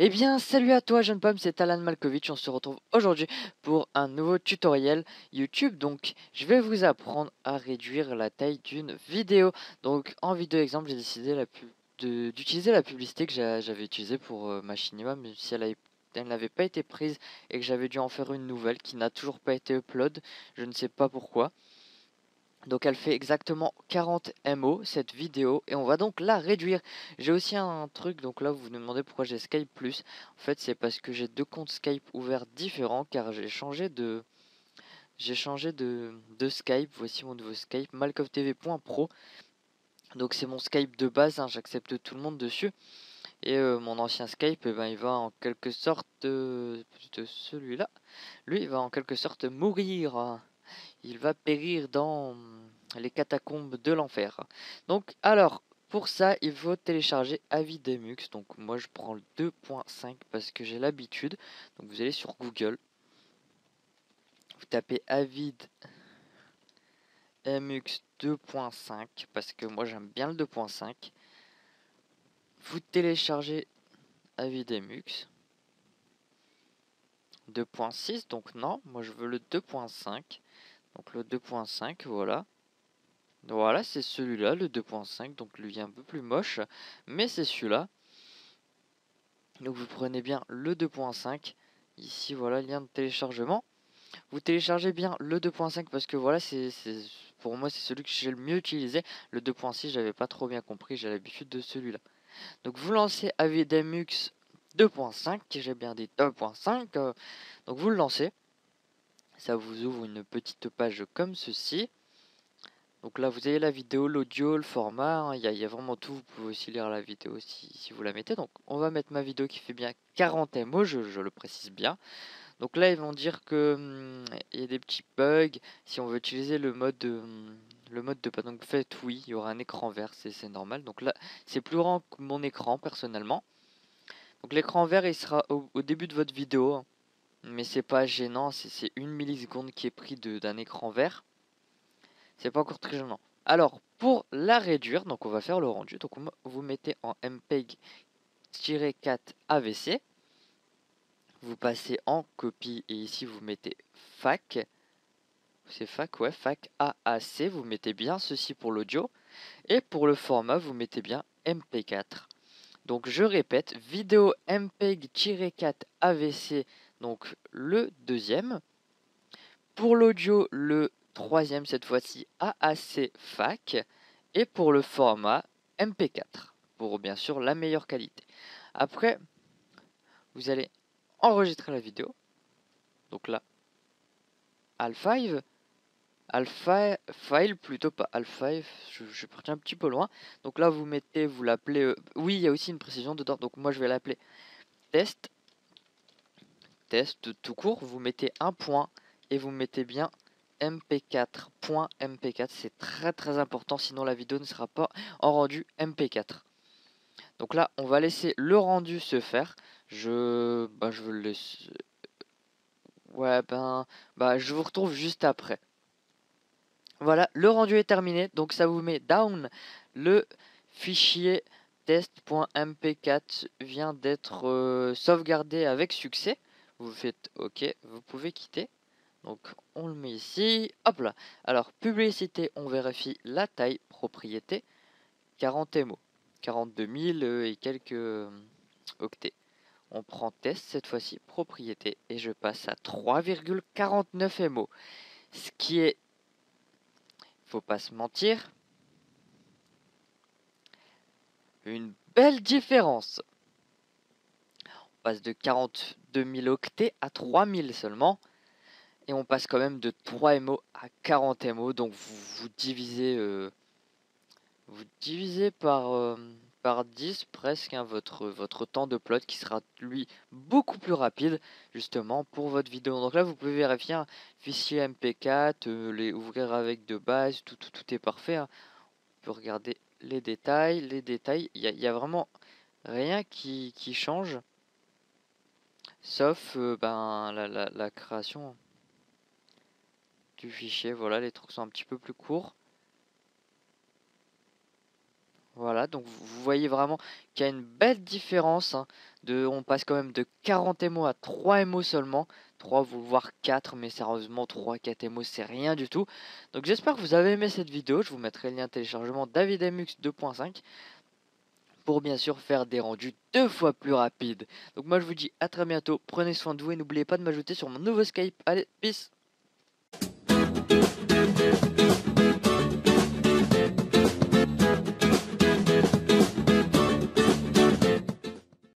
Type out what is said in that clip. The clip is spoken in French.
Eh bien, salut à toi, jeune pomme, c'est Alan Malkovich. On se retrouve aujourd'hui pour un nouveau tutoriel YouTube. Donc, je vais vous apprendre à réduire la taille d'une vidéo. Donc, en vidéo exemple, j'ai décidé d'utiliser la publicité que j'avais utilisée pour Machinima, même si elle n'avait pas été prise et que j'avais dû en faire une nouvelle qui n'a toujours pas été upload. Je ne sais pas pourquoi. Donc elle fait exactement 40 MO cette vidéo et on va donc la réduire. J'ai aussi un truc, donc là vous vous demandez pourquoi j'ai Skype Plus. En fait c'est parce que j'ai deux comptes Skype ouverts différents car j'ai changé de Skype. Voici mon nouveau Skype, malkovtv.pro. Donc c'est mon Skype de base, hein, j'accepte tout le monde dessus. Et mon ancien Skype, eh ben, il va en quelque sorte de celui-là. Lui il va en quelque sorte mourir. Il va périr dans les catacombes de l'enfer. Donc, alors, pour ça, il faut télécharger Avidemux. Donc, moi, je prends le 2.5 parce que j'ai l'habitude. Donc, vous allez sur Google, vous tapez Avidemux 2.5 parce que moi, j'aime bien le 2.5. Vous téléchargez Avidemux 2.6. Donc, non, moi, je veux le 2.5. Donc, le 2.5, voilà. Voilà, c'est celui-là, le 2.5, donc lui est un peu plus moche, mais c'est celui-là. Donc vous prenez bien le 2.5, ici voilà, lien de téléchargement. Vous téléchargez bien le 2.5 parce que voilà, pour moi c'est celui que j'ai le mieux utilisé. Le 2.6, j'avais pas trop bien compris, j'ai l'habitude de celui-là. Donc vous lancez Avidemux 2.5, j'ai bien dit 2.5, donc vous le lancez. Ça vous ouvre une petite page comme ceci. Donc là, vous avez la vidéo, l'audio, le format, hein, il y a vraiment tout. Vous pouvez aussi lire la vidéo si vous la mettez. Donc on va mettre ma vidéo qui fait bien 40 MO, je le précise bien. Donc là, ils vont dire que il y a des petits bugs. Si on veut utiliser le mode de pas. Donc faites oui, il y aura un écran vert, c'est normal. Donc là, c'est plus grand que mon écran personnellement. Donc l'écran vert, il sera au début de votre vidéo, hein. Mais c'est pas gênant, c'est 1 milliseconde qui est pris d'un écran vert. C'est pas encore très gênant. Alors, pour la réduire, donc on va faire le rendu. Donc vous mettez en MPEG-4 AVC. Vous passez en copie et ici vous mettez FAC. C'est FAC, ouais, FAC AAC. Vous mettez bien ceci pour l'audio. Et pour le format, vous mettez bien MP4. Donc je répète, vidéo MPEG-4 AVC, donc le deuxième. Pour l'audio, le troisième cette fois-ci AAC FAC. Et pour le format MP4, pour bien sûr la meilleure qualité. Après, vous allez enregistrer la vidéo. Donc là, Al5, Alpha File plutôt, pas Al5, je suis parti un petit peu loin. Donc là, vous l'appelez, oui, il y a aussi une précision dedans, donc moi je vais l'appeler test, test tout court. Vous mettez un point et vous mettez bien mp4.mp4, c'est très très important, sinon la vidéo ne sera pas en rendu mp4. Donc là, on va laisser le rendu se faire. Je veux le laisser. Ouais, je vous retrouve juste après. Voilà, le rendu est terminé. Donc ça vous met down. Le fichier test.mp4 vient d'être sauvegardé avec succès. Vous faites OK, vous pouvez quitter. Donc on le met ici. Hop là. Alors, publicité, on vérifie la taille, propriété, 40 MO. 42 000 et quelques octets. On prend test cette fois-ci, propriété, et je passe à 3,49 MO. Ce qui est, faut pas se mentir, une belle différence. On passe de 42 000 octets à 3000 seulement. Et on passe quand même de 3 MO à 40 MO. Donc vous divisez par 10 presque, hein, votre temps de plot qui sera lui beaucoup plus rapide justement pour votre vidéo. Donc là vous pouvez vérifier un fichier MP4, les ouvrir avec de base, tout est parfait, hein. On peut regarder les détails, il y a vraiment rien qui change sauf la création du fichier. Voilà, les trucs sont un petit peu plus courts. Voilà, donc vous voyez vraiment qu'il y a une belle différence, hein, on passe quand même de 40 émos à 3 émos seulement, 3 voire 4, mais sérieusement 3, 4 émos c'est rien du tout. Donc j'espère que vous avez aimé cette vidéo, je vous mettrai le lien de téléchargement Davidemux 2.5 pour bien sûr faire des rendus 2 fois plus rapides. Donc moi je vous dis à très bientôt, prenez soin de vous et n'oubliez pas de m'ajouter sur mon nouveau Skype. Allez, peace!